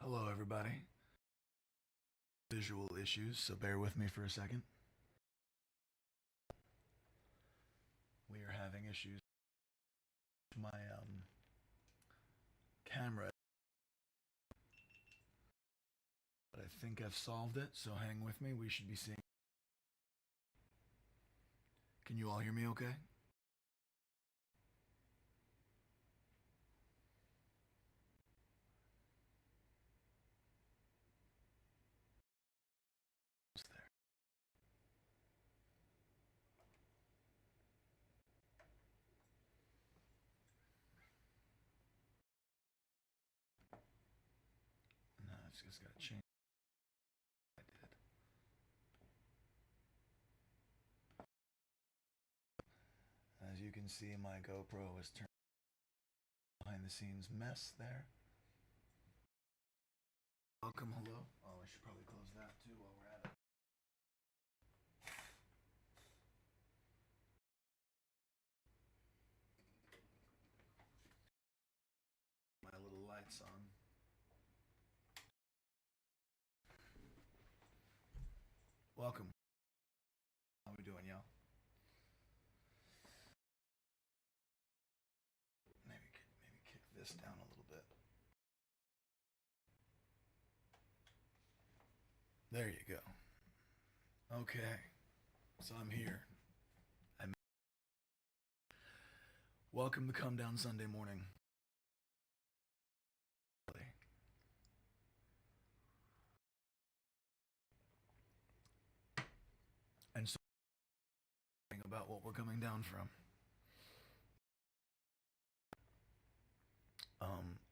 Hello, everybody. Visual issues, so bear with me for a second. We are having issues with my camera, but I think I've solved it, so hang with me. We should be seeing. Can you all hear me okay? No, it's just got to change. I did. As you can see, my GoPro is turned behind the scenes mess there. Welcome, hello. Oh, I should probably close that too while we're at it. My little lights on. Welcome. How we doing, y'all? this down a little bit. There you go. Okay, so I'm here. Welcome to Comedown Sunday morning. And so about what we're coming down from.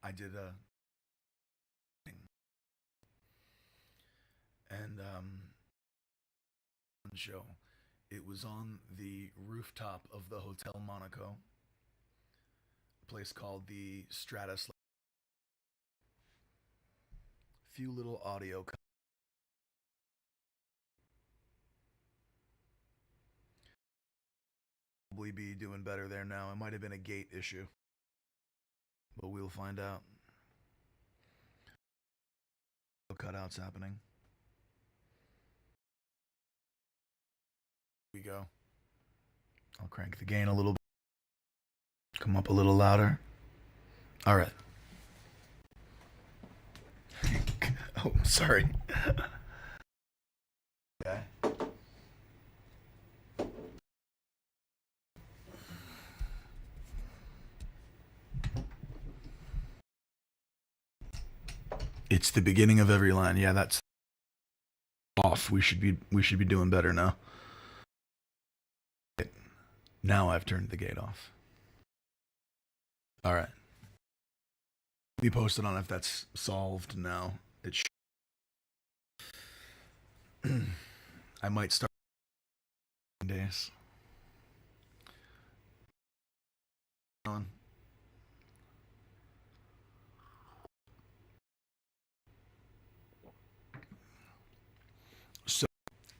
I did a show. It was on the rooftop of the Hotel Monaco, a place called the Stratus. Few little audio. Probably be doing better there now. It might have been a gate issue, but we'll find out. Cutouts happening. Here we go. I'll crank the gain a little bit. Come up a little louder. All right. Oh, sorry. Okay. It's the beginning of every line. Yeah, that's off. We should be doing better now. Now I've turned the gate off. All right. Be posted on if that's solved now. It should. I might start days. On. So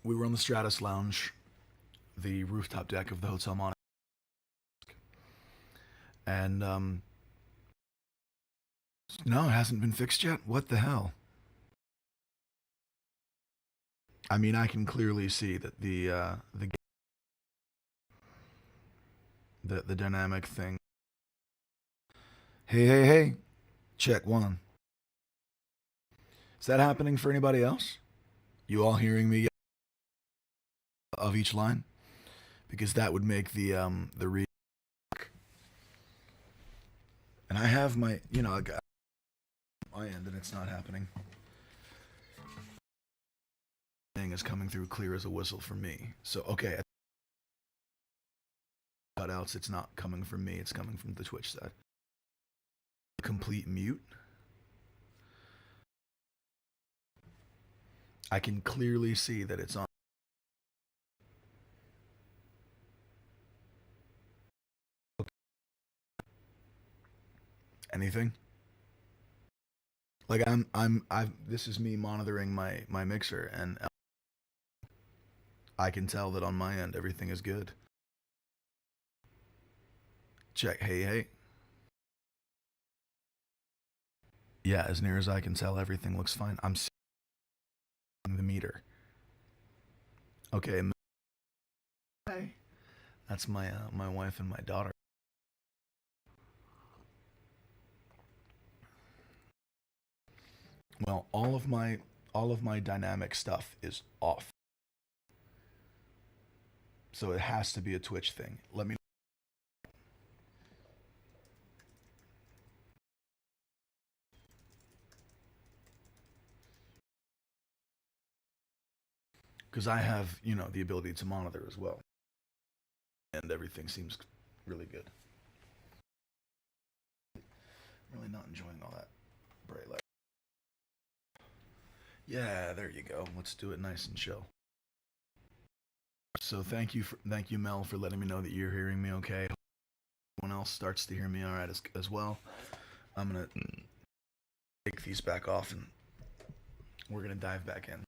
we were on the Stratus Lounge, the rooftop deck of the Hotel Monaco, and no, it hasn't been fixed yet. What the hell? I mean, I can clearly see that the dynamic thing. Hey, check one. Is that happening for anybody else? You all hearing me of each line? Because that would make the read. And I have my, I got my end, and it's not happening. Thing is coming through clear as a whistle for me. So okay, cutouts. It's not coming from me. It's coming from the Twitch side. Complete mute. I can clearly see that it's on. Okay. Anything? Like this is me monitoring my mixer, and I can tell that on my end everything is good. Check. Hey. Yeah, as near as I can tell, everything looks fine. I'm seeing the meter. Okay. Hey. That's my wife and my daughter. Well, all of my dynamic stuff is off. So it has to be a Twitch thing. Let me. Because I have, the ability to monitor as well. And everything seems really good. Really not enjoying all that bright light. Yeah, there you go. Let's do it nice and chill. So thank you, Mel, for letting me know that you're hearing me okay. Everyone else starts to hear me all right as well. I'm going to take these back off, and we're going to dive back in.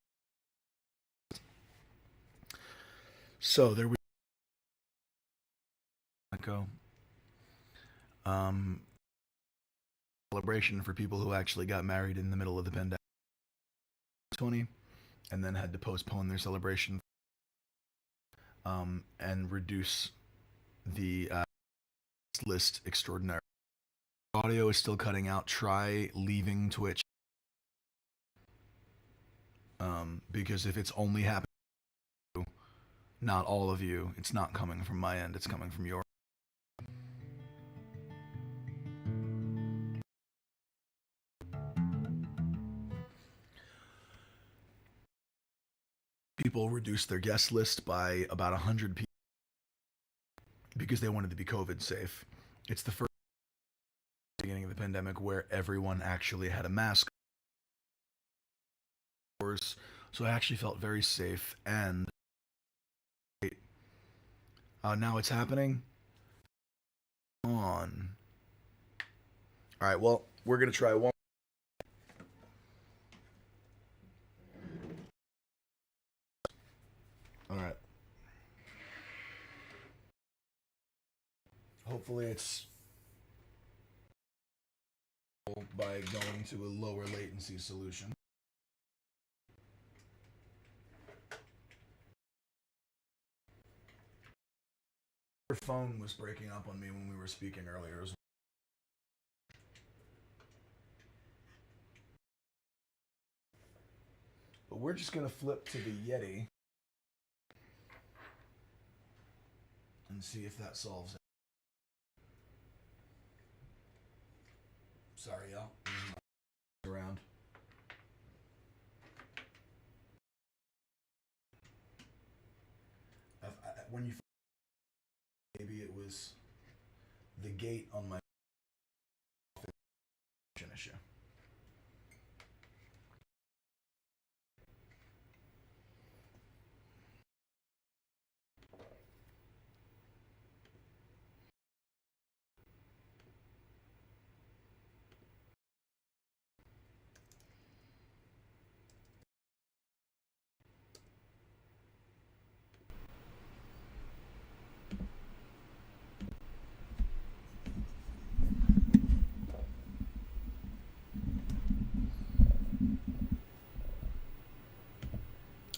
So there we go. Celebration for people who actually got married in the middle of the pandemic. 20, and then had to postpone their celebration and reduce the list extraordinary. audio is still cutting out, try leaving Twitch. Because if it's only happening to you, not all of you, it's not coming from my end, it's coming from your. People reduced their guest list by about 100 people because they wanted to be COVID safe. It's the first beginning of the pandemic where everyone actually had a mask. So I actually felt very safe, and now it's happening. On. All right, well, we're going to try one. All right. Hopefully it's by going to a lower latency solution. Your phone was breaking up on me when we were speaking earlier as well. But we're just going to flip to the Yeti and see if that solves it. Sorry, y'all. Around. When you maybe it was the gate on my issue.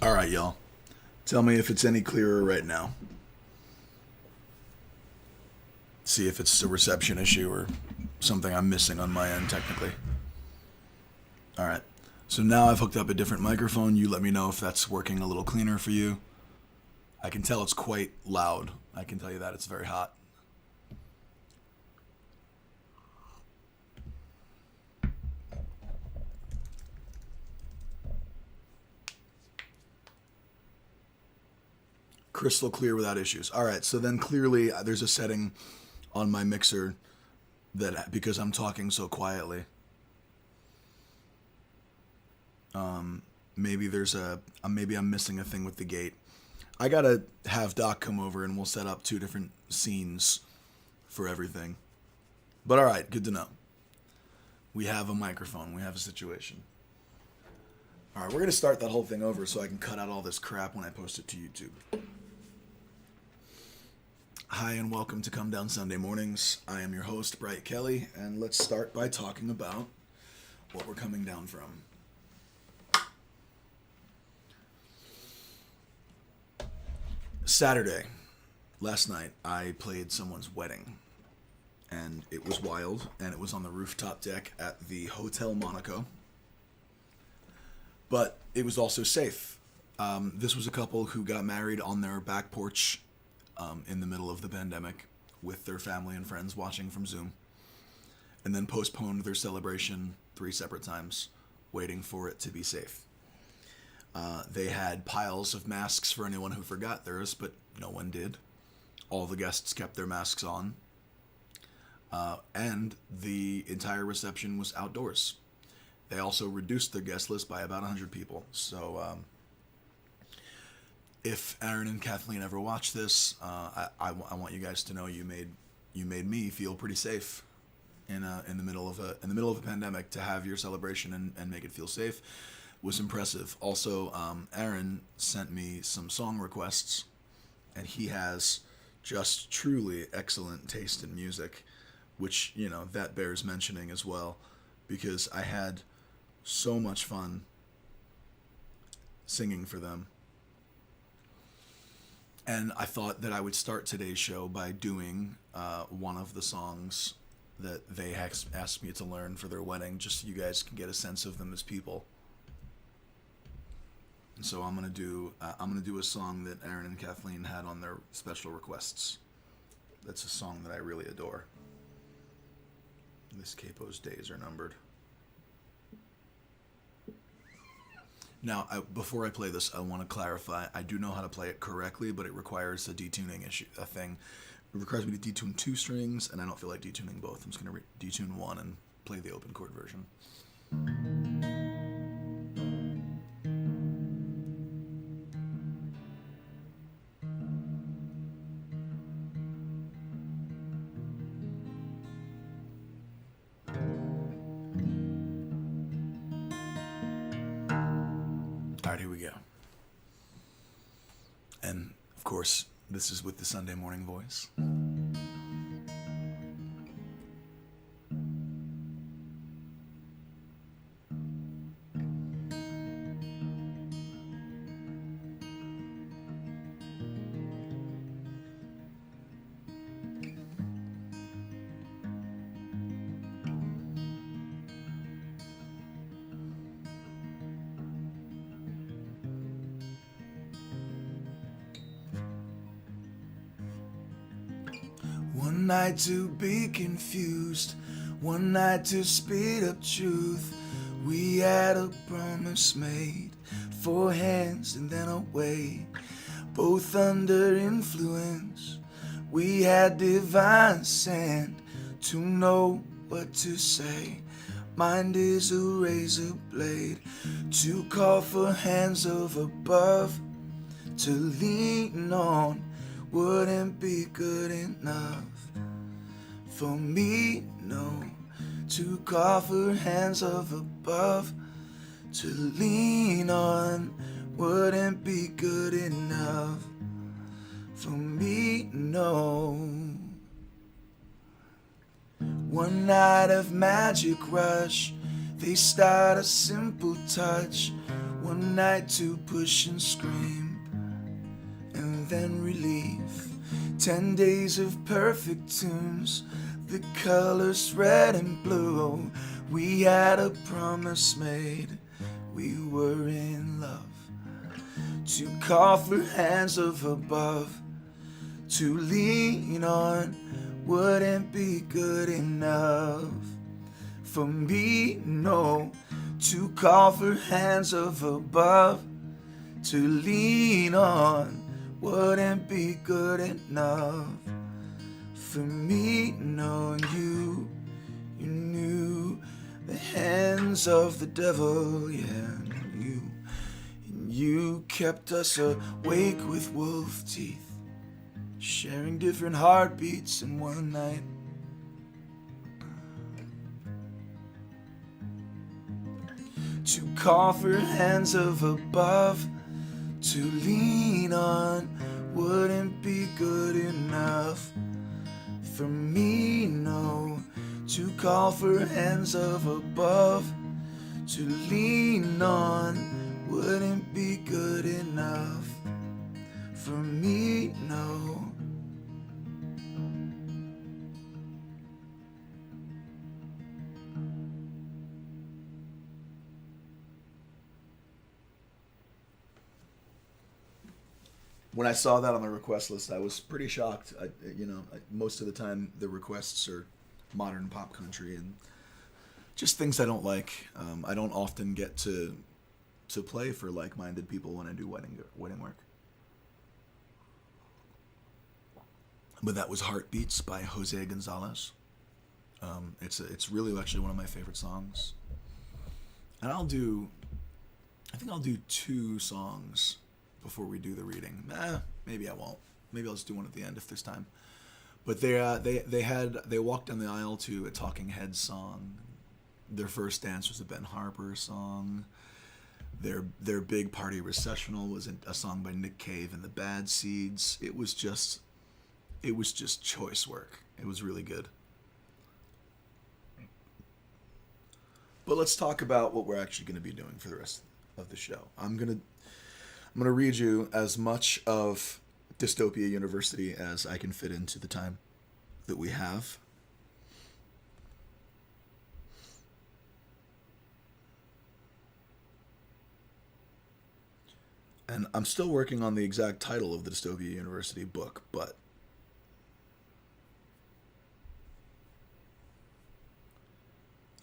All right, y'all. Tell me if it's any clearer right now. See if it's a reception issue or something I'm missing on my end technically. All right. So now I've hooked up a different microphone. You let me know if that's working a little cleaner for you. I can tell it's quite loud. I can tell you that it's very hot. Crystal clear without issues. All right, so then clearly there's a setting on my mixer that because I'm talking so quietly, maybe maybe I'm missing a thing with the gate. I gotta have Doc come over and we'll set up 2 different scenes for everything. But all right, good to know. We have a microphone. We have a situation. All right, we're gonna start that whole thing over so I can cut out all this crap when I post it to YouTube. Hi and welcome to Comedown Sunday Mornings. I am your host, Bright Kelly, and let's start by talking about what we're coming down from. Saturday, last night, I played someone's wedding, and it was wild, and it was on the rooftop deck at the Hotel Monaco, but it was also safe. This was a couple who got married on their back porch in the middle of the pandemic with their family and friends watching from Zoom, and then postponed their celebration 3 separate times, waiting for it to be safe. They had piles of masks for anyone who forgot theirs, but no one did. All the guests kept their masks on, and the entire reception was outdoors. They also reduced their guest list by about 100 people, so if Aaron and Kathleen ever watch this, I want you guys to know you made me feel pretty safe in the middle of a pandemic. To have your celebration and make it feel safe was impressive. Also, Aaron sent me some song requests, and he has just truly excellent taste in music, which that bears mentioning as well, because I had so much fun singing for them. And I thought that I would start today's show by doing one of the songs that they asked me to learn for their wedding, just so you guys can get a sense of them as people. And so I'm gonna do a song that Aaron and Kathleen had on their special requests. That's a song that I really adore. This capo's days are numbered. Now, before I play this, I want to clarify. I do know how to play it correctly, but it requires a detuning thing. It requires me to detune 2 strings, and I don't feel like detuning both. I'm just going to detune 1 and play the open chord version. Alright, here we go. And, of course, this is with the Sunday morning voice. One night to be confused, one night to speed up truth. We had a promise made, 4 hands and then away, both under influence. We had divine sand to know what to say. Mind is a razor blade to call for hands of above. To lean on wouldn't be good enough for me, no. To call for hands of above, to lean on wouldn't be good enough for me, no. One night of magic rush, they start a simple touch. One night to push and scream, and then relief. 10 days of perfect tunes, the colors red and blue. We had a promise made, we were in love. To call for hands of above, to lean on wouldn't be good enough for me, no. To call for hands of above, to lean on wouldn't be good enough for me, no. And you knew the hands of the devil, yeah. And you kept us awake with wolf teeth, sharing different heartbeats in one night. To call for hands of above, to lean on wouldn't be good enough for me, no. To call for hands of above, to lean on wouldn't be good enough for me, no. When I saw that on the request list, I was pretty shocked. Most of the time the requests are modern pop country and just things I don't like. I don't often get to play for like-minded people when I do wedding work. But that was Heartbeats by Jose Gonzalez. It's really actually one of my favorite songs. And I think I'll do 2 songs before we do the reading. Maybe I won't. Maybe I'll just do one at the end if there's time. But they walked down the aisle to a Talking Heads song. Their first dance was a Ben Harper song. Their big party recessional was a song by Nick Cave and the Bad Seeds. It was just choice work. It was really good. But let's talk about what we're actually going to be doing for the rest of the show. I'm going to read you as much of Dystopia University as I can fit into the time that we have. And I'm still working on the exact title of the Dystopia University book, but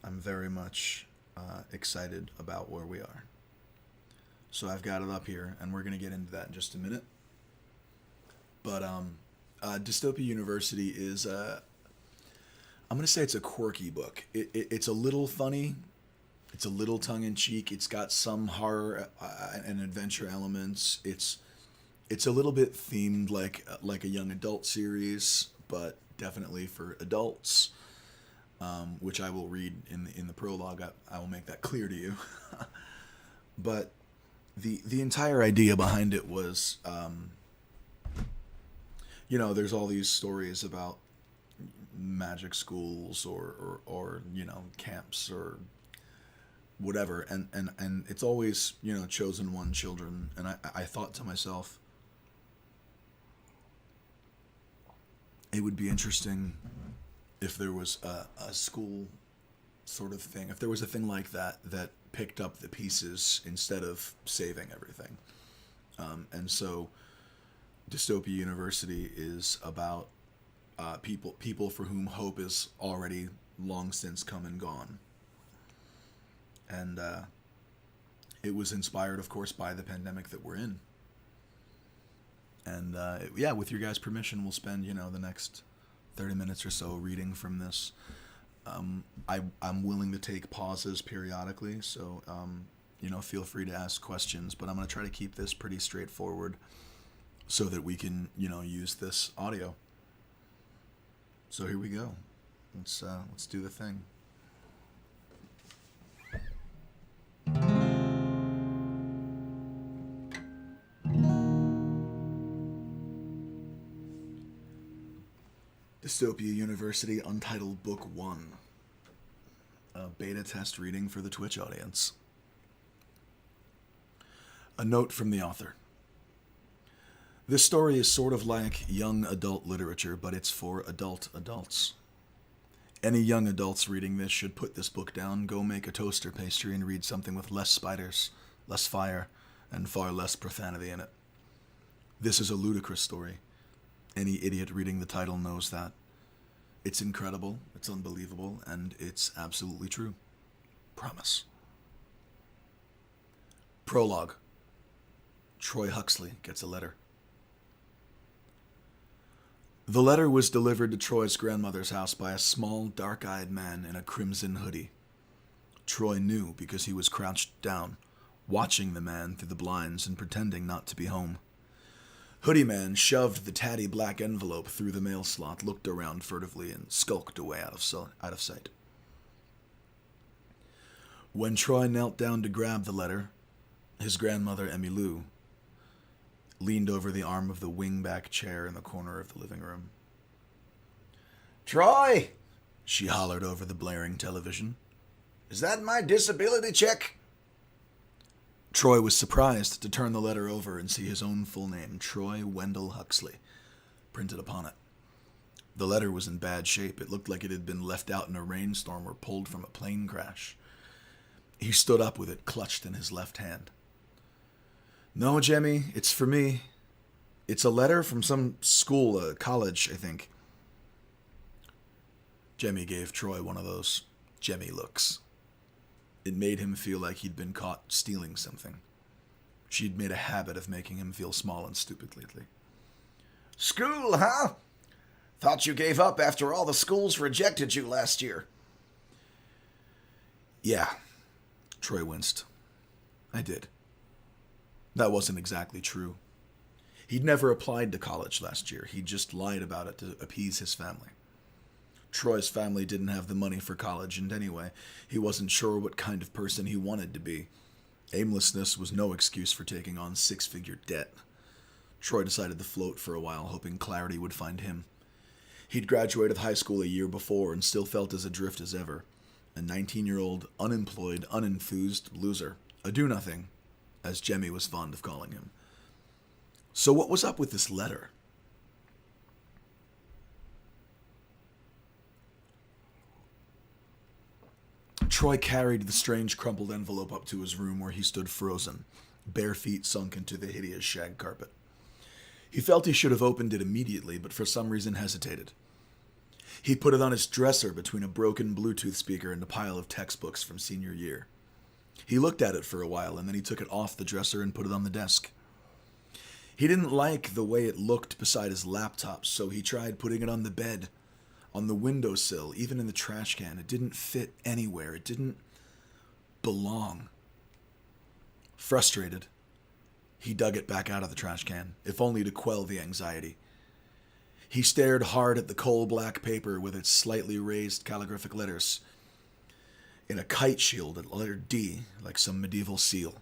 I'm very much excited about where we are. So I've got it up here, and we're going to get into that in just a minute. But Dystopia University is, I'm going to say it's a quirky book. It's a little funny. It's a little tongue-in-cheek. It's got some horror and adventure elements. It's a little bit themed like a young adult series, but definitely for adults, which I will read in the prologue. I will make that clear to you. But the entire idea behind it was, there's all these stories about magic schools or camps or whatever, and it's always chosen one children, and I thought to myself, it would be interesting if there was a school sort of thing, if there was a thing like that picked up the pieces instead of saving everything. And so Dystopia University is about people for whom hope is already long since come and gone. And it was inspired, of course, by the pandemic that we're in. And with your guys' permission, we'll spend the next 30 minutes or so reading from this. I'm willing to take pauses periodically, so feel free to ask questions. But I'm going to try to keep this pretty straightforward, so that we can use this audio. So here we go. Let's do the thing. Dystopia University Untitled Book 1. A beta test reading for the Twitch audience. A note from the author. This story is sort of like young adult literature, but it's for adults. Any young adults reading this should put this book down, go make a toaster pastry, and read something with less spiders, less fire, and far less profanity in it. This is a ludicrous story. Any idiot reading the title knows that. It's incredible, it's unbelievable, and it's absolutely true. Promise. Prologue. Troy Huxley gets a letter. The letter was delivered to Troy's grandmother's house by a small, dark-eyed man in a crimson hoodie. Troy knew because he was crouched down, watching the man through the blinds and pretending not to be home. Hoodie Man shoved the tatty black envelope through the mail slot, looked around furtively, and skulked away out of sight. When Troy knelt down to grab the letter, his grandmother, Emmylou, leaned over the arm of the wing-back chair in the corner of the living room. "Troy!" she hollered over the blaring television. "Is that my disability check?" Troy was surprised to turn the letter over and see his own full name, Troy Wendell Huxley, printed upon it. The letter was in bad shape. It looked like it had been left out in a rainstorm or pulled from a plane crash. He stood up with it clutched in his left hand. "No, Jemmy, it's for me. It's a letter from some school, a college, I think." Jemmy gave Troy one of those Jemmy looks. It made him feel like he'd been caught stealing something. She'd made a habit of making him feel small and stupid lately. "School, huh? Thought you gave up after all the schools rejected you last year." "Yeah," Troy winced. "I did." That wasn't exactly true. He'd never applied to college last year. He just lied about it to appease his family. Troy's family didn't have the money for college, and anyway, he wasn't sure what kind of person he wanted to be. Aimlessness was no excuse for taking on six-figure debt. Troy decided to float for a while, hoping clarity would find him. He'd graduated high school a year before and still felt as adrift as ever. A 19-year-old, unemployed, unenthused loser. A do-nothing, as Jemmy was fond of calling him. So what was up with this letter? Troy carried the strange crumpled envelope up to his room where he stood frozen, bare feet sunk into the hideous shag carpet. He felt he should have opened it immediately, but for some reason hesitated. He put it on his dresser between a broken Bluetooth speaker and a pile of textbooks from senior year. He looked at it for a while, and then he took it off the dresser and put it on the desk. He didn't like the way it looked beside his laptop, so he tried putting it on the bed, on the windowsill, even in the trash can. It didn't fit anywhere. It didn't belong. Frustrated, he dug it back out of the trash can, if only to quell the anxiety. He stared hard at the coal-black paper with its slightly raised calligraphic letters. In a kite shield at letter D, like some medieval seal.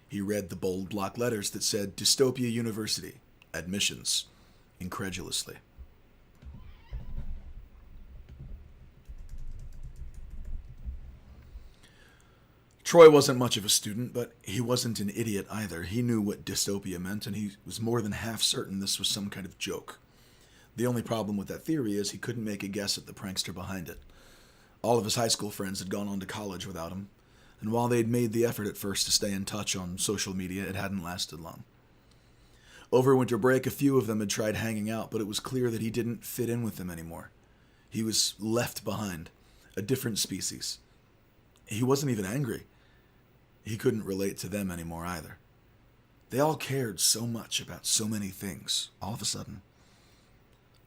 He read the bold block letters that said Dystopia University, admissions, incredulously. Troy wasn't much of a student, but he wasn't an idiot either. He knew what dystopia meant, and he was more than half certain this was some kind of joke. The only problem with that theory is he couldn't make a guess at the prankster behind it. All of his high school friends had gone on to college without him, and while they'd made the effort at first to stay in touch on social media, it hadn't lasted long. Over winter break, a few of them had tried hanging out, but it was clear that he didn't fit in with them anymore. He was left behind, a different species. He wasn't even angry. He couldn't relate to them anymore either. They all cared so much about so many things, all of a sudden.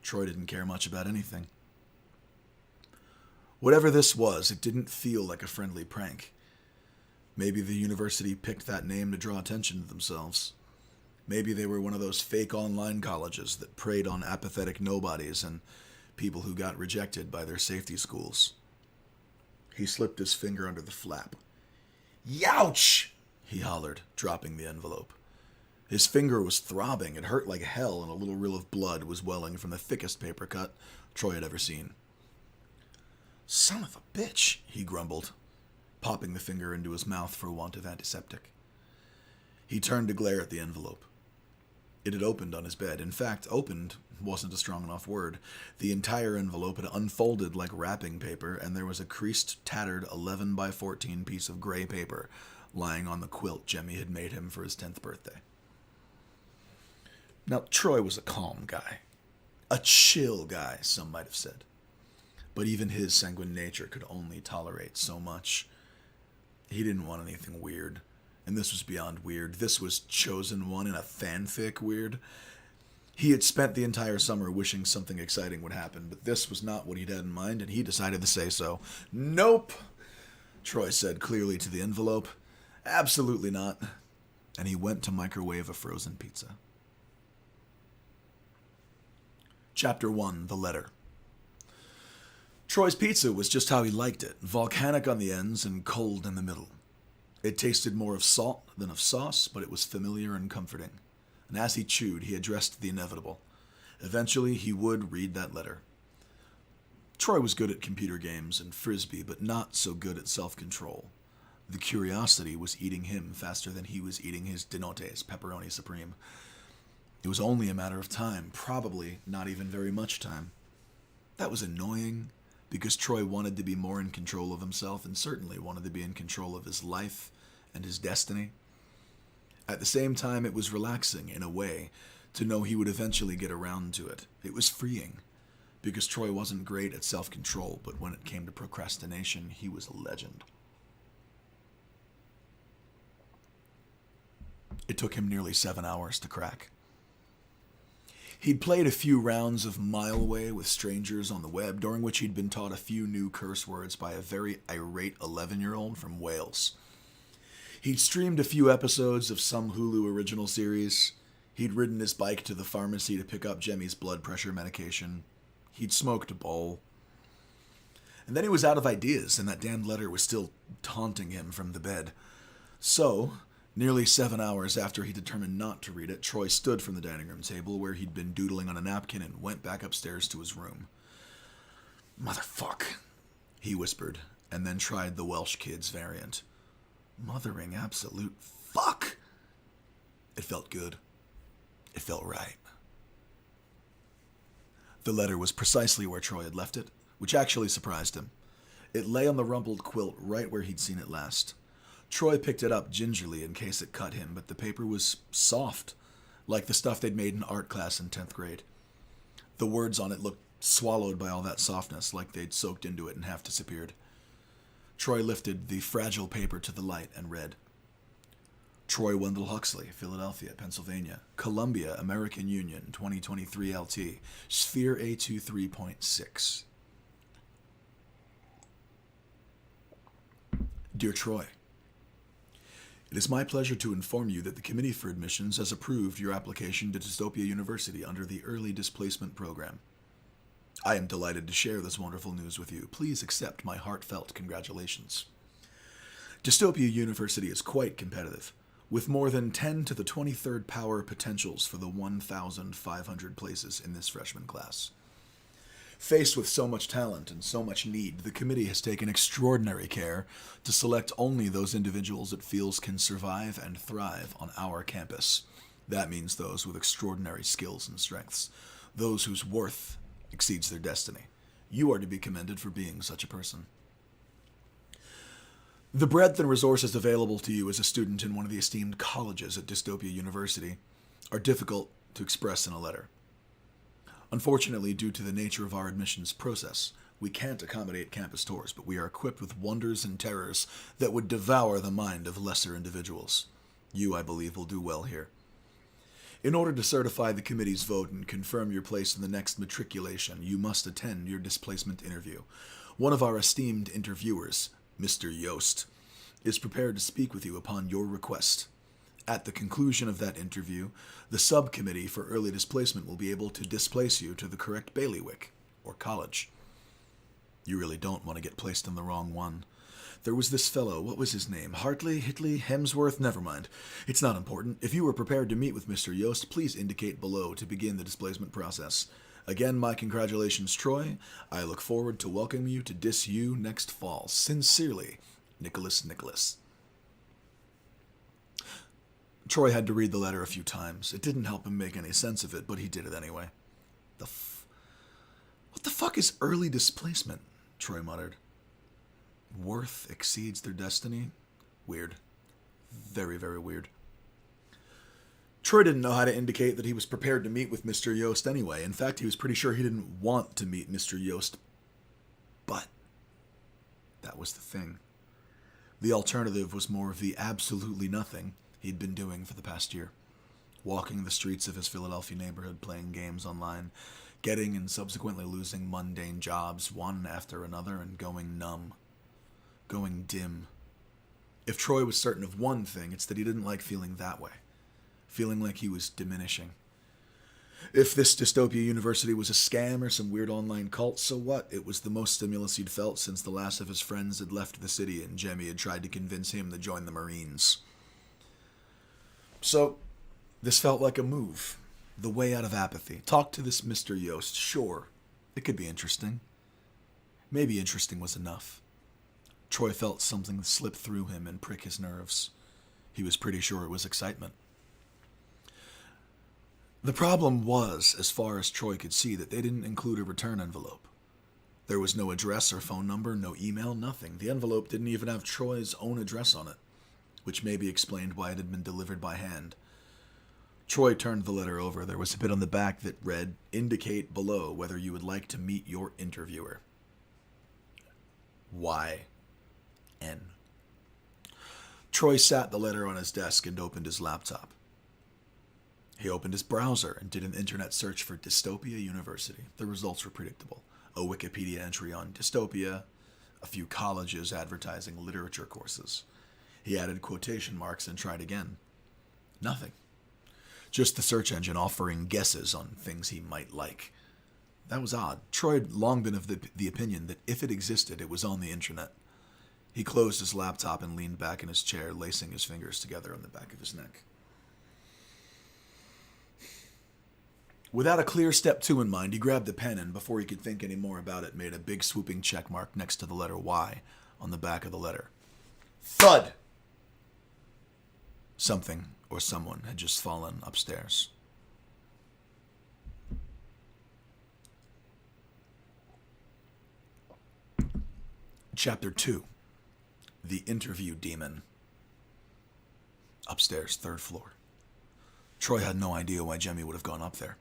Troy didn't care much about anything. Whatever this was, it didn't feel like a friendly prank. Maybe the university picked that name to draw attention to themselves. Maybe they were one of those fake online colleges that preyed on apathetic nobodies and people who got rejected by their safety schools. He slipped his finger under the flap. "Youch!" he hollered, dropping the envelope. His finger was throbbing. It hurt like hell, and a little rill of blood was welling from the thickest paper cut Troy had ever seen. "Son of a bitch," he grumbled, popping the finger into his mouth for want of antiseptic. He turned to glare at the envelope. It had opened on his bed. In fact, opened wasn't a strong enough word. The entire envelope had unfolded like wrapping paper, and there was a creased, tattered 11 by 14 piece of gray paper lying on the quilt Jemmy had made him for his 10th birthday. Now, Troy was a calm guy. A chill guy, some might have said. But even his sanguine nature could only tolerate so much. He didn't want anything weird. And this was beyond weird. This was chosen one in a fanfic weird. He had spent the entire summer wishing something exciting would happen, but this was not what he'd had in mind, and he decided to say so. "Nope," Troy said clearly to the envelope. "Absolutely not." And he went to microwave a frozen pizza. Chapter 1, The Letter. Troy's pizza was just how he liked it, volcanic on the ends and cold in the middle. It tasted more of salt than of sauce, but it was familiar and comforting. And as he chewed, he addressed the inevitable. Eventually, he would read that letter. Troy was good at computer games and frisbee, but not so good at self-control. The curiosity was eating him faster than he was eating his Denotes pepperoni supreme. It was only a matter of time, probably not even very much time. That was annoying, because Troy wanted to be more in control of himself and certainly wanted to be in control of his life and his destiny. At the same time, it was relaxing, in a way, to know he would eventually get around to it. It was freeing, because Troy wasn't great at self-control, but when it came to procrastination, he was a legend. It took him nearly 7 hours to crack. He'd played a few rounds of Mile Way with strangers on the web, during which he'd been taught a few new curse words by a very irate 11-year-old from Wales. He'd streamed a few episodes of some Hulu original series. He'd ridden his bike to the pharmacy to pick up Jemmy's blood pressure medication. He'd smoked a bowl. And then he was out of ideas, and that damned letter was still taunting him from the bed. So, nearly 7 hours after he determined not to read it, Troy stood from the dining room table where he'd been doodling on a napkin and went back upstairs to his room. "Motherfuck," he whispered, and then tried the Welsh Kids variant. Mothering absolute fuck. It felt good. It felt right. The letter was precisely where Troy had left it, which actually surprised him. It lay on the rumpled quilt right where he'd seen it last. Troy picked it up gingerly in case it cut him, but the paper was soft, like the stuff they'd made in art class in 10th grade. The words on it looked swallowed by all that softness, like they'd soaked into it and half disappeared. Troy lifted the fragile paper to the light and read. Troy Wendell Huxley, Philadelphia, Pennsylvania. Columbia, American Union, 2023 LT. Sphere A23.6. Dear Troy, it is my pleasure to inform you that the Committee for Admissions has approved your application to Dystopia University under the Early Displacement Program. I am delighted to share this wonderful news with you. Please accept my heartfelt congratulations. Dystopia University is quite competitive, with more than 10 to the 23rd power potentials for the 1,500 places in this freshman class. Faced with so much talent and so much need, the committee has taken extraordinary care to select only those individuals it feels can survive and thrive on our campus. That means those with extraordinary skills and strengths, those whose worth exceeds their destiny. You are to be commended for being such a person. The breadth and resources available to you as a student in one of the esteemed colleges at Dystopia University are difficult to express in a letter. Unfortunately, due to the nature of our admissions process, we can't accommodate campus tours, but we are equipped with wonders and terrors that would devour the mind of lesser individuals. You, I believe, will do well here. In order to certify the committee's vote and confirm your place in the next matriculation, you must attend your displacement interview. One of our esteemed interviewers, Mr. Yost, is prepared to speak with you upon your request. At the conclusion of that interview, the subcommittee for early displacement will be able to displace you to the correct bailiwick, or college. You really don't want to get placed in the wrong one. There was this fellow, what was his name? Hartley, Hitley, Hemsworth? Never mind. It's not important. If you were prepared to meet with Mr. Yost, please indicate below to begin the displacement process. Again, my congratulations, Troy. I look forward to welcoming you to DisU next fall. Sincerely, Nicholas. Troy had to read the letter a few times. It didn't help him make any sense of it, but he did it anyway. What the fuck is early displacement? Troy muttered. Worth exceeds their destiny? Weird. Very, very weird. Troy didn't know how to indicate that he was prepared to meet with Mr. Yost anyway. In fact, he was pretty sure he didn't want to meet Mr. Yost. But that was the thing. The alternative was more of the absolutely nothing he'd been doing for the past year. Walking the streets of his Philadelphia neighborhood, playing games online, getting and subsequently losing mundane jobs one after another, and going numb. Going dim. If Troy was certain of one thing, it's that he didn't like feeling that way. Feeling like he was diminishing. If this Dystopia University was a scam or some weird online cult, so what? It was the most stimulus he'd felt since the last of his friends had left the city and Jemmy had tried to convince him to join the Marines. So, this felt like a move. The way out of apathy. Talk to this Mr. Yost. Sure, it could be interesting. Maybe interesting was enough. Troy felt something slip through him and prick his nerves. He was pretty sure it was excitement. The problem was, as far as Troy could see, that they didn't include a return envelope. There was no address or phone number, no email, nothing. The envelope didn't even have Troy's own address on it, which maybe explained why it had been delivered by hand. Troy turned the letter over. There was a bit on the back that read, "Indicate below whether you would like to meet your interviewer." Why? N. Troy sat the letter on his desk and opened his laptop. He opened his browser and did an internet search for Dystopia University. The results were predictable. A Wikipedia entry on Dystopia, a few colleges advertising literature courses. He added quotation marks and tried again. Nothing. Just the search engine offering guesses on things he might like. That was odd. Troy had long been of the opinion that if it existed, it was on the internet. He closed his laptop and leaned back in his chair, lacing his fingers together on the back of his neck. Without a clear step 2 in mind, he grabbed the pen and, before he could think any more about it, made a big swooping check mark next to the letter Y on the back of the letter. Thud! Something or someone had just fallen upstairs. Chapter 2. The Interview Demon. Upstairs, third floor. Troy had no idea why Jemmy would have gone up there.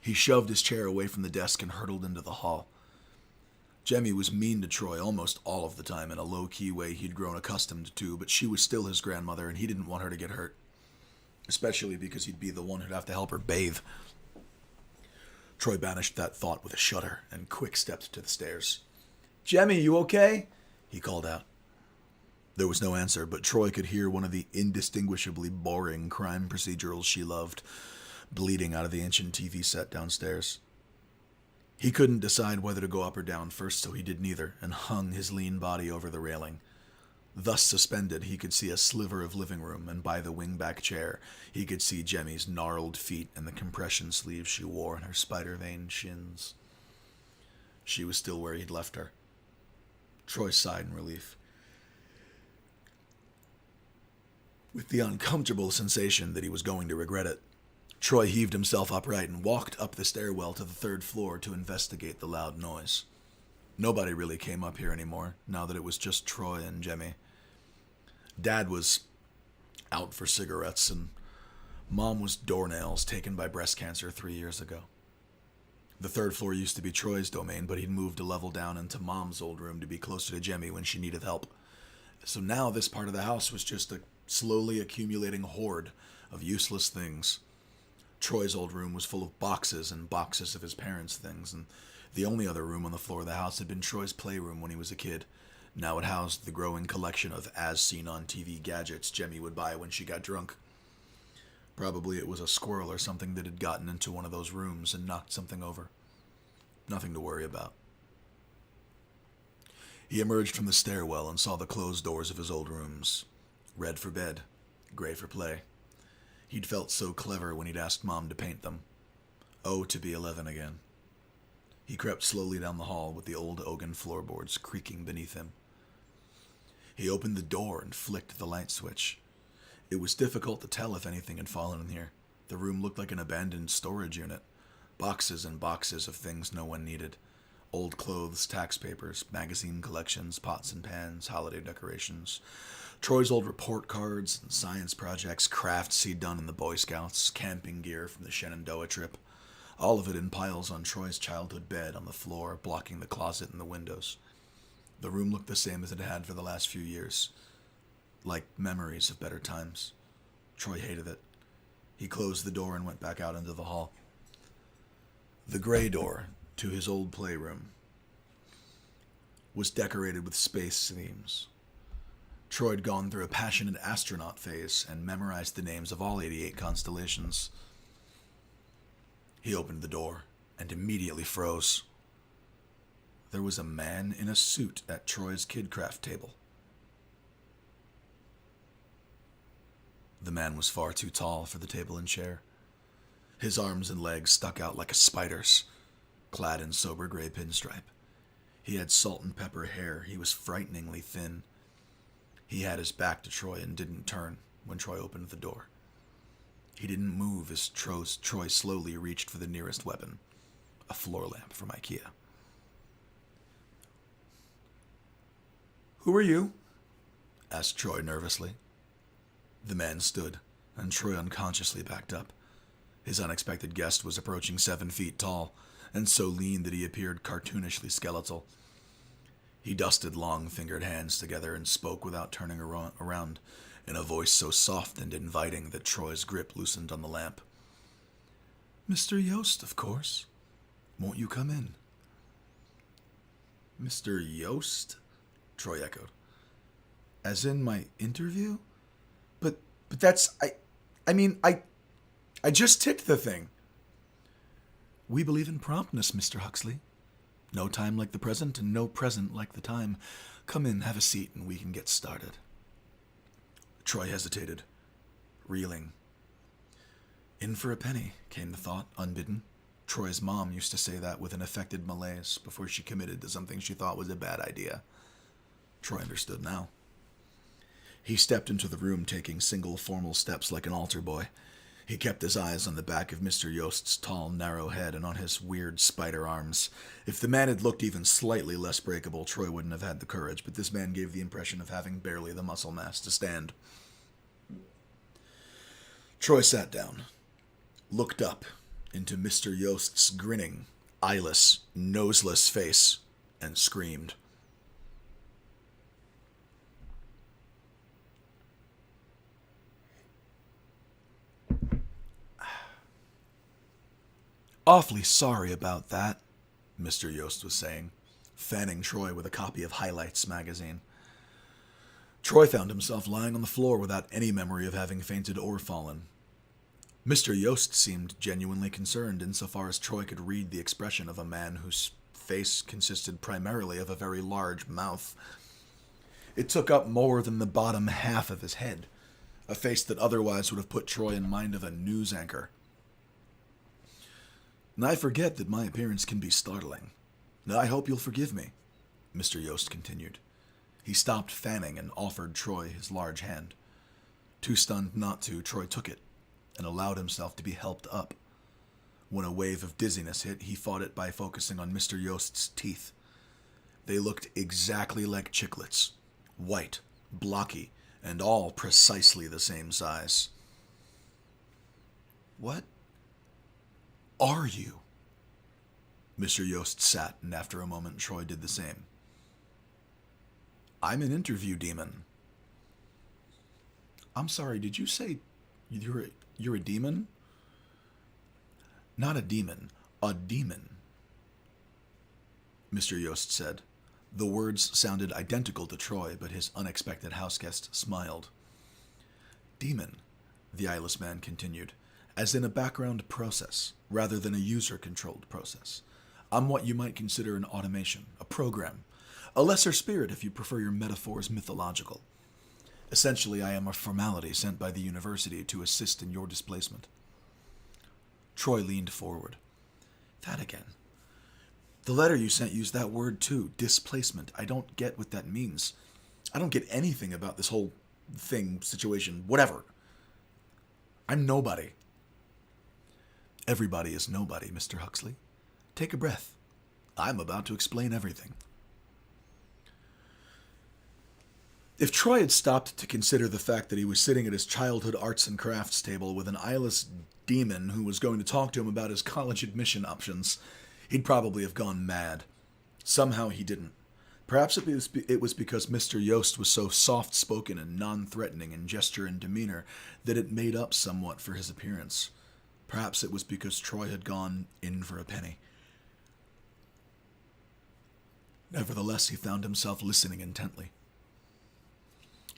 He shoved his chair away from the desk and hurtled into the hall. Jemmy was mean to Troy almost all of the time in a low-key way he'd grown accustomed to, but she was still his grandmother and he didn't want her to get hurt. Especially because he'd be the one who'd have to help her bathe. Troy banished that thought with a shudder and quick stepped to the stairs. "Jemmy, you okay?" he called out. There was no answer, but Troy could hear one of the indistinguishably boring crime procedurals she loved bleeding out of the ancient TV set downstairs. He couldn't decide whether to go up or down first, so he did neither, and hung his lean body over the railing. Thus suspended, he could see a sliver of living room, and by the wingback chair, he could see Jemmy's gnarled feet and the compression sleeves she wore on her spider-veined shins. She was still where he'd left her. Troy sighed in relief. With the uncomfortable sensation that he was going to regret it, Troy heaved himself upright and walked up the stairwell to the third floor to investigate the loud noise. Nobody really came up here anymore, now that it was just Troy and Jemmy. Dad was out for cigarettes, and Mom was doornails taken by breast cancer 3 years ago. The third floor used to be Troy's domain, but he'd moved a level down into Mom's old room to be closer to Jemmy when she needed help. So now this part of the house was just a slowly accumulating horde of useless things. Troy's old room was full of boxes and boxes of his parents' things, and the only other room on the floor of the house had been Troy's playroom when he was a kid. Now it housed the growing collection of as-seen-on-TV gadgets Jemmy would buy when she got drunk. Probably it was a squirrel or something that had gotten into one of those rooms and knocked something over. Nothing to worry about. He emerged from the stairwell and saw the closed doors of his old rooms. Red for bed, gray for play. He'd felt so clever when he'd asked Mom to paint them. Oh, to be 11 again. He crept slowly down the hall with the old oaken floorboards creaking beneath him. He opened the door and flicked the light switch. It was difficult to tell if anything had fallen in here. The room looked like an abandoned storage unit. Boxes and boxes of things no one needed. Old clothes, tax papers, magazine collections, pots and pans, holiday decorations. Troy's old report cards and science projects, crafts he'd done in the Boy Scouts, camping gear from the Shenandoah trip. All of it in piles on Troy's childhood bed on the floor, blocking the closet and the windows. The room looked the same as it had for the last few years. Like memories of better times. Troy hated it. He closed the door and went back out into the hall. The gray door to his old playroom was decorated with space themes. Troy had gone through a passionate astronaut phase and memorized the names of all 88 constellations. He opened the door and immediately froze. There was a man in a suit at Troy's kidcraft table. The man was far too tall for the table and chair. His arms and legs stuck out like a spider's, clad in sober gray pinstripe. He had salt and pepper hair. He was frighteningly thin. He had his back to Troy and didn't turn when Troy opened the door. He didn't move as Troy slowly reached for the nearest weapon, a floor lamp from IKEA. "Who are you?" asked Troy nervously. The man stood, and Troy unconsciously backed up. His unexpected guest was approaching 7 feet tall, and so lean that he appeared cartoonishly skeletal. He dusted long-fingered hands together and spoke without turning around, in a voice so soft and inviting that Troy's grip loosened on the lamp. "Mr. Yost, of course. Won't you come in?" "Mr. Yost?" Troy echoed. "As in my interview? But that's... I just ticked the thing." "We believe in promptness, Mr. Huxley. No time like the present, and no present like the time. Come in, have a seat, and we can get started." Troy hesitated, reeling. In for a penny, came the thought, unbidden. Troy's mom used to say that with an affected malaise before she committed to something she thought was a bad idea. Troy understood now. He stepped into the room, taking single formal steps like an altar boy. He kept his eyes on the back of Mr. Yost's tall, narrow head and on his weird spider arms. If the man had looked even slightly less breakable, Troy wouldn't have had the courage, but this man gave the impression of having barely the muscle mass to stand. Troy sat down, looked up into Mr. Yost's grinning, eyeless, noseless face, and screamed. Awfully sorry about that, Mr. Yost was saying, fanning Troy with a copy of Highlights magazine. Troy found himself lying on the floor without any memory of having fainted or fallen. Mr. Yost seemed genuinely concerned insofar as Troy could read the expression of a man whose face consisted primarily of a very large mouth. It took up more than the bottom half of his head, a face that otherwise would have put Troy in mind of a news anchor. I forget that my appearance can be startling. I hope you'll forgive me, Mr. Yost continued. He stopped fanning and offered Troy his large hand. Too stunned not to, Troy took it and allowed himself to be helped up. When a wave of dizziness hit, he fought it by focusing on Mr. Yost's teeth. They looked exactly like chiclets, white, blocky, and all precisely the same size. What are you? Mr. Yost sat, and after a moment Troy did the same. I'm an interview demon. I'm sorry, did you say you're a demon? Not a demon, a demon, Mr. Yost said. The words sounded identical to Troy, but his unexpected houseguest smiled. Demon, the eyeless man continued, as in a background process, rather than a user-controlled process. I'm what you might consider an automation, a program, a lesser spirit if you prefer your metaphors mythological. Essentially, I am a formality sent by the university to assist in your displacement. Troy leaned forward. That again. The letter you sent used that word too, displacement. I don't get what that means. I don't get anything about this whole thing, situation, whatever. I'm nobody. Everybody is nobody, Mr. Huxley. Take a breath. I'm about to explain everything. If Troy had stopped to consider the fact that he was sitting at his childhood arts and crafts table with an eyeless demon who was going to talk to him about his college admission options, he'd probably have gone mad. Somehow he didn't. Perhaps it was because Mr. Yost was so soft-spoken and non-threatening in gesture and demeanor that it made up somewhat for his appearance. Perhaps it was because Troy had gone in for a penny. Nevertheless, he found himself listening intently.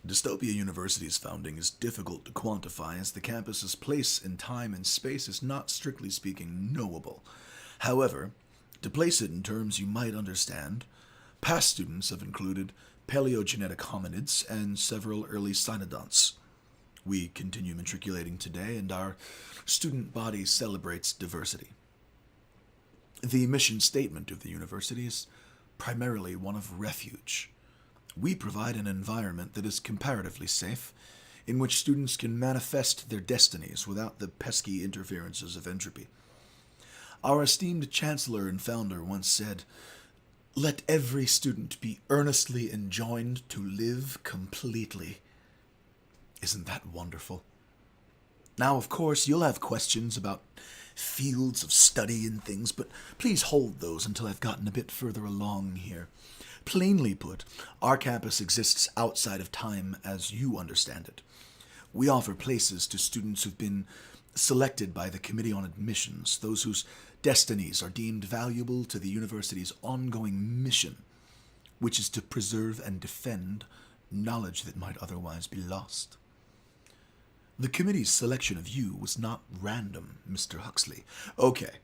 Dystopia University's founding is difficult to quantify, as the campus's place in time and space is not, strictly speaking, knowable. However, to place it in terms you might understand, past students have included paleogenetic hominids and several early cynodonts. We continue matriculating today, and our student body celebrates diversity. The mission statement of the university is primarily one of refuge. We provide an environment that is comparatively safe, in which students can manifest their destinies without the pesky interferences of entropy. Our esteemed chancellor and founder once said, "Let every student be earnestly enjoined to live completely." Isn't that wonderful? Now, of course, you'll have questions about fields of study and things, but please hold those until I've gotten a bit further along here. Plainly put, our campus exists outside of time as you understand it. We offer places to students who've been selected by the Committee on Admissions, those whose destinies are deemed valuable to the university's ongoing mission, which is to preserve and defend knowledge that might otherwise be lost. The committee's selection of you was not random, Mr. Huxley. Okay,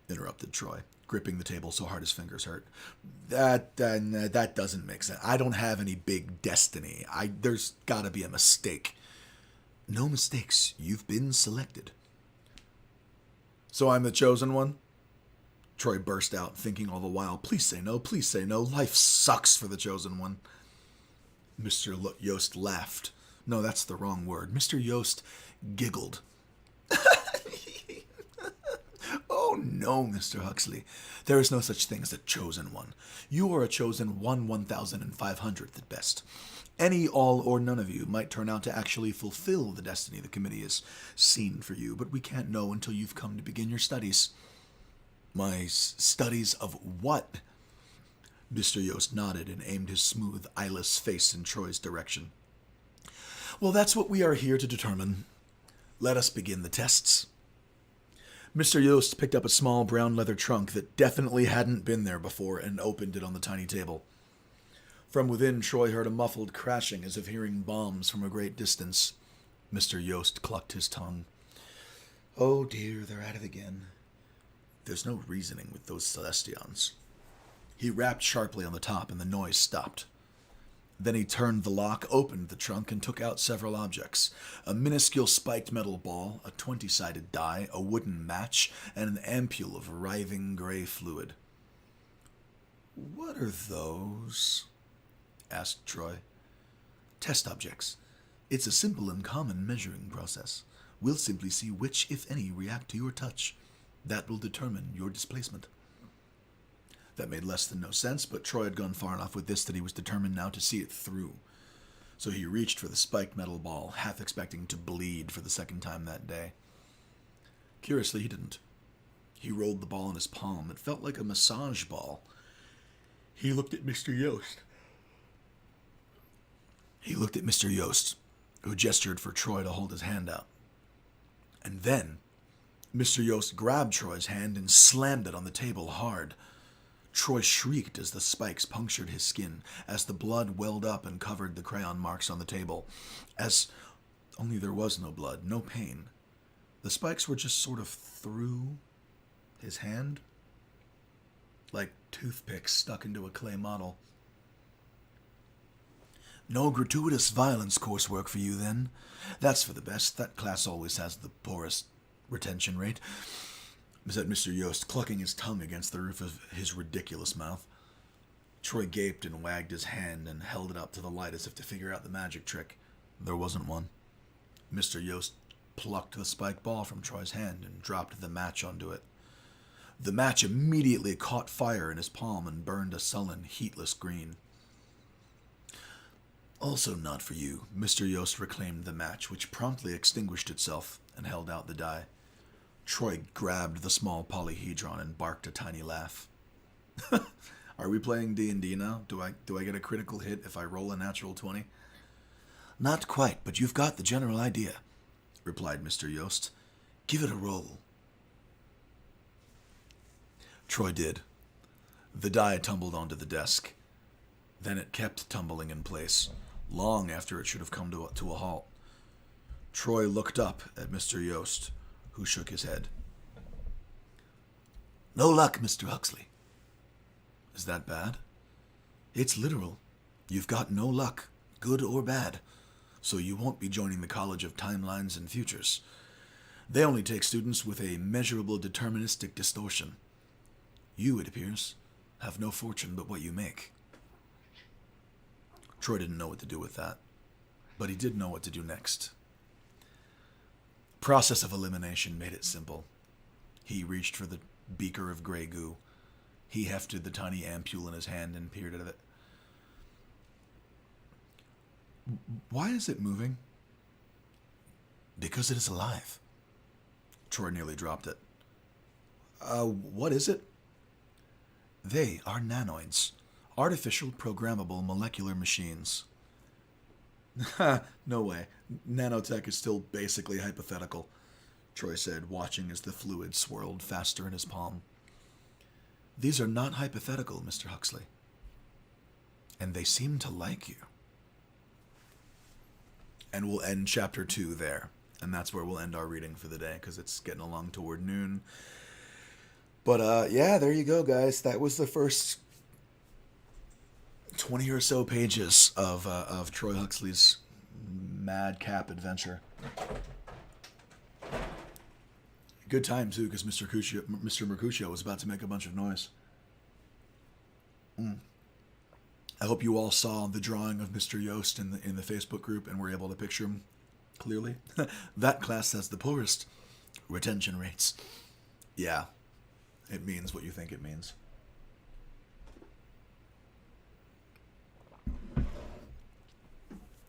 interrupted Troy, gripping the table so hard his fingers hurt. That doesn't make sense. I don't have any big destiny. There's gotta be a mistake. No mistakes. You've been selected. So I'm the chosen one? Troy burst out, thinking all the while, please say no, please say no. Life sucks for the chosen one. Mr. Yost laughed. No, that's the wrong word. Mr. Yost giggled. Oh, No, Mr. Huxley. There is no such thing as a chosen one. You are a chosen 1/1,500th at best. Any, all, or none of you might turn out to actually fulfill the destiny the committee has seen for you, but we can't know until you've come to begin your studies. My studies of what? Mr. Yost nodded and aimed his smooth, eyeless face in Troy's direction. Well, that's what we are here to determine. Let us begin the tests. Mr. Yost picked up a small brown leather trunk that definitely hadn't been there before and opened it on the tiny table. From within, Troy heard a muffled crashing as if hearing bombs from a great distance. Mr. Yost clucked his tongue. Oh dear, they're at it again. There's no reasoning with those Celestions. He rapped sharply on the top and the noise stopped. Then he turned the lock, opened the trunk, and took out several objects. A minuscule spiked metal ball, a 20-sided die, a wooden match, and an ampule of writhing gray fluid. What are those? Asked Troy. Test objects. It's a simple and common measuring process. We'll simply see which, if any, react to your touch. That will determine your displacement. That made less than no sense, but Troy had gone far enough with this that he was determined now to see it through. So he reached for the spiked metal ball, half expecting to bleed for the second time that day. Curiously, he didn't. He rolled the ball in his palm. It felt like a massage ball. He looked at Mr. Yost. Who gestured for Troy to hold his hand out. And then, Mr. Yost grabbed Troy's hand and slammed it on the table hard. Troy shrieked as the spikes punctured his skin, as the blood welled up and covered the crayon marks on the table. Only there was no blood, no pain. The spikes were just sort of through his hand, like toothpicks stuck into a clay model. No gratuitous violence coursework for you, then. That's for the best. That class always has the poorest retention rate, said Mr. Yost, clucking his tongue against the roof of his ridiculous mouth. Troy gaped and wagged his hand and held it up to the light as if to figure out the magic trick. There wasn't one. Mr. Yost plucked the spiked ball from Troy's hand and dropped the match onto it. The match immediately caught fire in his palm and burned a sullen, heatless green. Also not for you. Mr. Yost reclaimed the match, which promptly extinguished itself, and held out the die. Troy grabbed the small polyhedron and barked a tiny laugh. Are we playing D&D now? Do I get a critical hit if I roll a natural 20? Not quite, but you've got the general idea, replied Mr. Yost. Give it a roll. Troy did. The die tumbled onto the desk. Then it kept tumbling in place, long after it should have come to a halt. Troy looked up at Mr. Yost, who shook his head. No luck, Mr. Huxley. Is that bad? It's literal. You've got no luck, good or bad, so you won't be joining the College of Timelines and Futures. They only take students with a measurable deterministic distortion. You, it appears, have no fortune but what you make. Troy didn't know what to do with that, but he did know what to do next. Process of elimination made it simple. He reached for the beaker of gray goo. He hefted the tiny ampule in his hand and peered at it. Why is it moving? Because it is alive. Troy nearly dropped it. What is it? They are nanoids. Artificial programmable molecular machines. No way. Nanotech is still basically hypothetical, Troy said, watching as the fluid swirled faster in his palm. These are not hypothetical, Mr. Huxley. And they seem to like you. And we'll end chapter 2 there. And that's where we'll end our reading for the day, because it's getting along toward noon. But, yeah, there you go, guys. That was the first 20 or so pages of Troy Huxley's madcap adventure. Good time, too, because Mr. Mercutio was about to make a bunch of noise. I hope you all saw the drawing of Mr. Yost in the Facebook group and were able to picture him clearly. That class has the poorest retention rates. Yeah. it means what you think it means.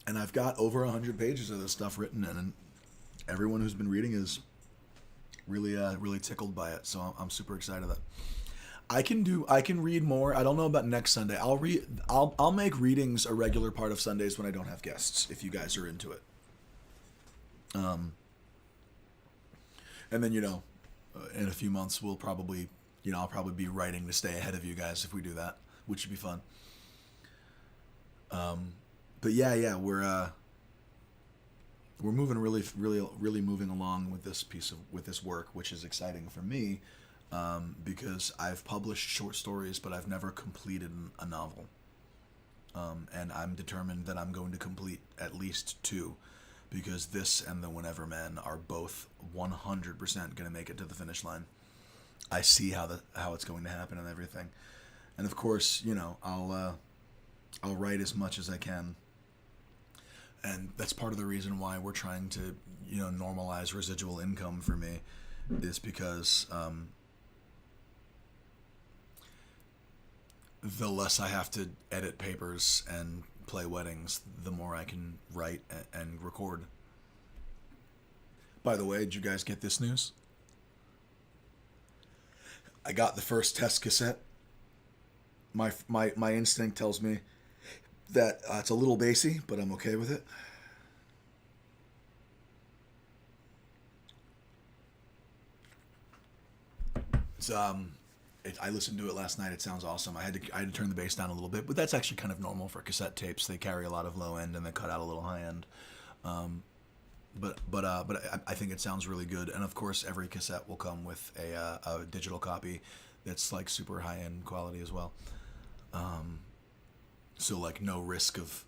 And I've got over 100 pages of this stuff written, and everyone who's been reading is really, really tickled by it. So I'm super excited that I can read more. I don't know about next Sunday. I'll make readings a regular part of Sundays when I don't have guests, if you guys are into it. And then, in a few months we'll probably, I'll probably be writing to stay ahead of you guys if we do that, which would be fun. But yeah, we're moving really moving along with this work, which is exciting for me, because I've published short stories, but I've never completed a novel, and I'm determined that I'm going to complete at least 2, because this and The Whenever Men are both 100% going to make it to the finish line. I see how it's going to happen and everything, and of course, I'll write as much as I can. And that's part of the reason why we're trying to, normalize residual income for me, is because the less I have to edit papers and play weddings, the more I can write and record. By the way, did you guys get this news? I got the first test cassette. My instinct tells me that it's a little bassy, but I'm okay with it. It's I listened to it last night. It sounds awesome. I had to turn the bass down a little bit, but that's actually kind of normal for cassette tapes. They carry a lot of low end and they cut out a little high end. But I think it sounds really good. And of course, every cassette will come with a digital copy that's like super high end quality as well. So like no risk of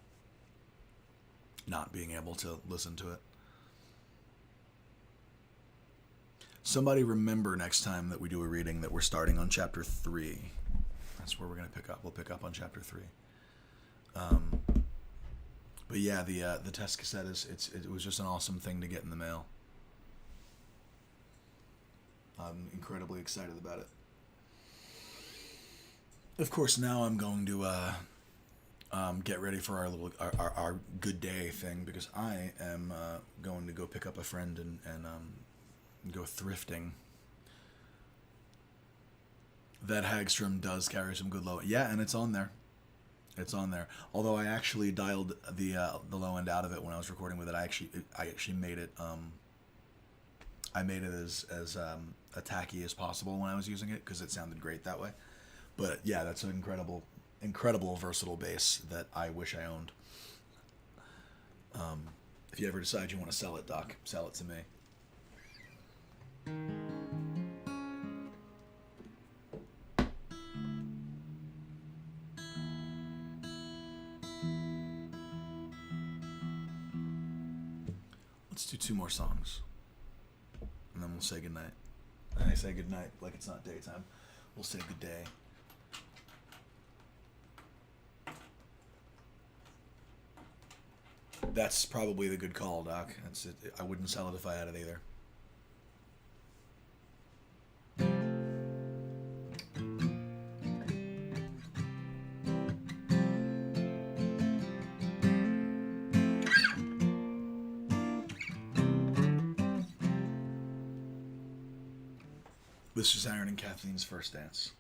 not being able to listen to it. Somebody remember next time that we do a reading that we're starting on chapter 3. That's where we're going to pick up. We'll pick up on chapter 3. But yeah, the test cassette it was just an awesome thing to get in the mail. I'm incredibly excited about it. Of course, now I'm going to get ready for our good day thing, because I am going to go pick up a friend and go thrifting. That Hagstrom does carry some good low. Yeah, and it's on there. It's on there. Although I actually dialed the low end out of it when I was recording with it. I actually made it. I made it as tacky as possible when I was using it, because it sounded great that way. But yeah, that's an incredible versatile bass that I wish I owned. If you ever decide you want to sell it, Doc, sell it to me. Let's do 2 more songs, and then we'll say goodnight. And I say goodnight like it's not daytime. We'll say good day. That's probably the good call, Doc. That's it. I wouldn't sell it if I had it either. This is Aaron and Kathleen's first dance.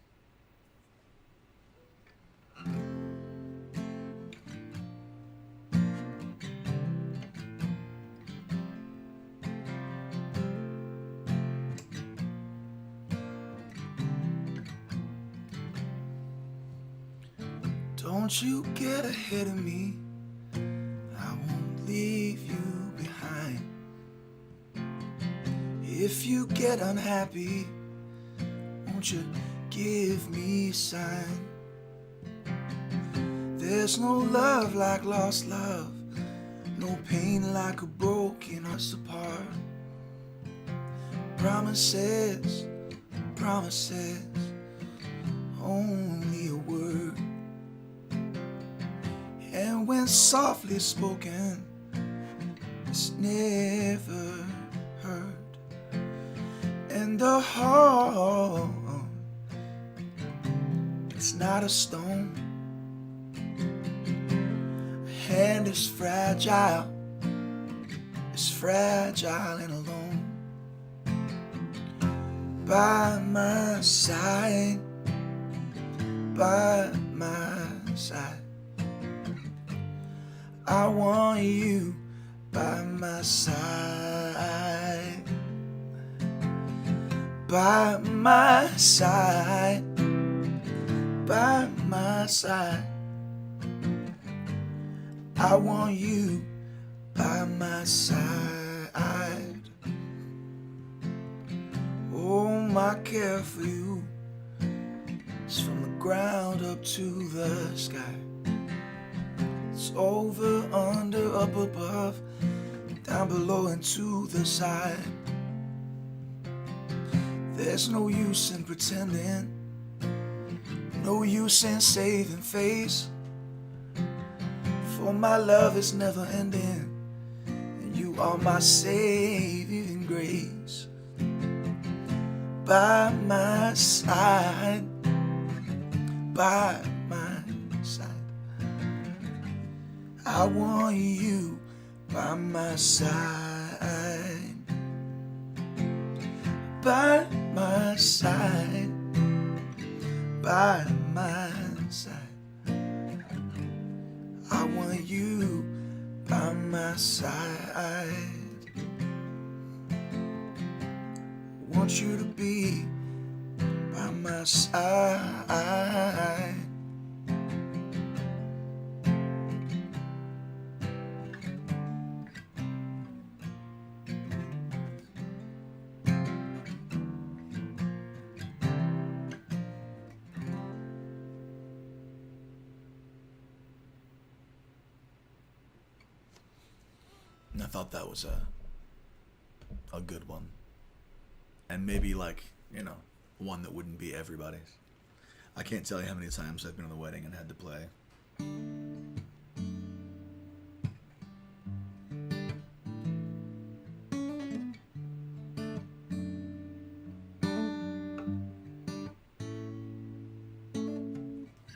Don't you get ahead of me, I won't leave you behind. If you get unhappy, won't you give me a sign? There's no love like lost love, no pain like a broken us apart. Promises, promises, only a word. And when softly spoken, it's never heard. And the heart It's not a stone. A hand is fragile. It's fragile and alone. By my side. By my side. I want you by my side. By my side. By my side. I want you by my side. Oh, my care for you is from the ground up to the sky. It's over, under, up above, down below and to the side. There's no use in pretending, no use in saving face, for my love is never ending, and you are my saving grace. By my side, by my side, I want you by my side. By my side, by my side, I want you by my side. I want you to be by my side. And I thought that was a good one. And maybe, like, you know, one that wouldn't be everybody's. I can't tell you how many times I've been at a wedding and had to play.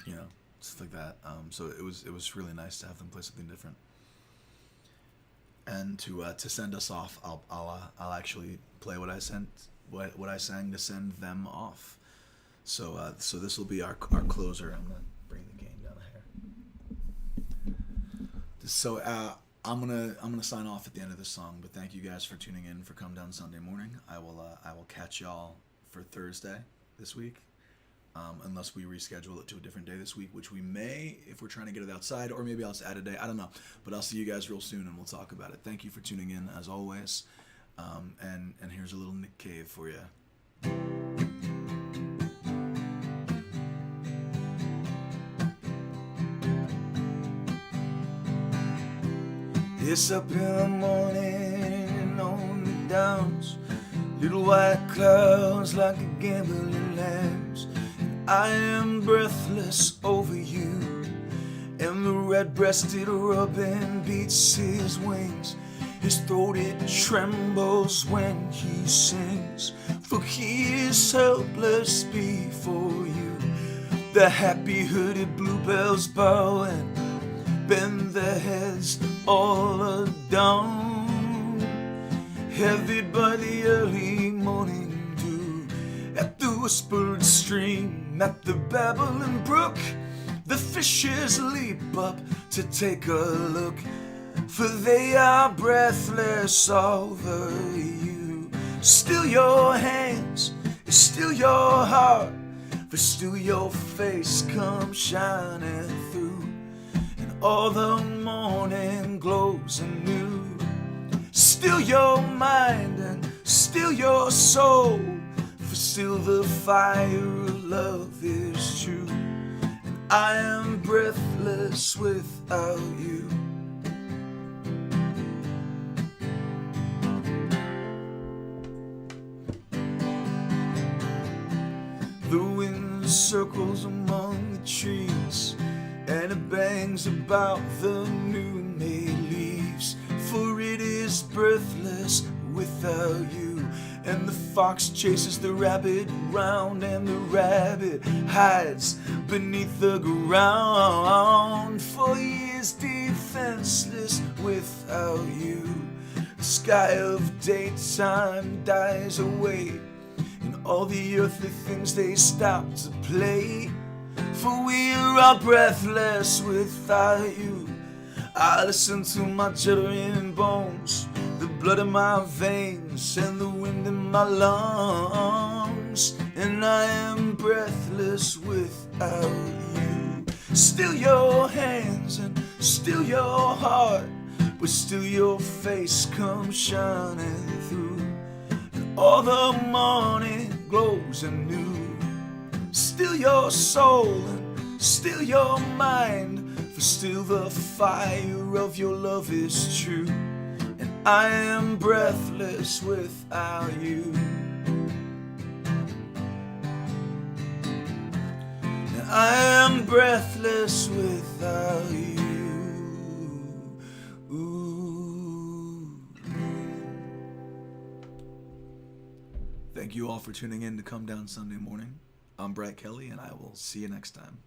You know, stuff like that. So it was really nice to have them play something different. And to send us off, I'll actually play what I sang to send them off. So this will be our closer. I'm gonna bring the gain down here. So I'm gonna sign off at the end of this song. But thank you guys for tuning in for Comedown Sunday morning. I will catch y'all for Thursday this week. Unless we reschedule it to a different day this week, which we may if we're trying to get it outside, or maybe I'll just add a day. I don't know. But I'll see you guys real soon and we'll talk about it. Thank you for tuning in as always. And here's a little Nick Cave for you. It's up in the morning on the downs, little white clouds like a gambling lambs. I am breathless over you, and the red-breasted robin beats his wings. His throat it trembles when he sings, for he is helpless before you. The happy hooded bluebells bow and bend their heads all down, heavy by the early morning dew. At the whispered stream, at the babbling brook, the fishes leap up to take a look, for they are breathless over you. Still your hands, still your heart, for still your face comes shining through, and all the morning glows anew. Still your mind and still your soul, for still the fire of love is true, and I am breathless without you. The wind circles among the trees, and it bangs about the new-made leaves, for it is breathless without you. And the fox chases the rabbit round, and the rabbit hides beneath the ground. For he is defenseless without you. The sky of daytime dies away, and all the earthly things they stop to play. For we are breathless without you. I listen to my jittering bones, the blood in my veins, and the wind in my lungs. And I am breathless without you. Still your hands and still your heart, but still your face comes shining through. And all the morning glows anew. Still your soul and still your mind, for still the fire of your love is true. And I am breathless without you. And I am breathless without you. Ooh. Thank you all for tuning in to Comedown Sunday Morning. I'm Brett Kelly, and I will see you next time.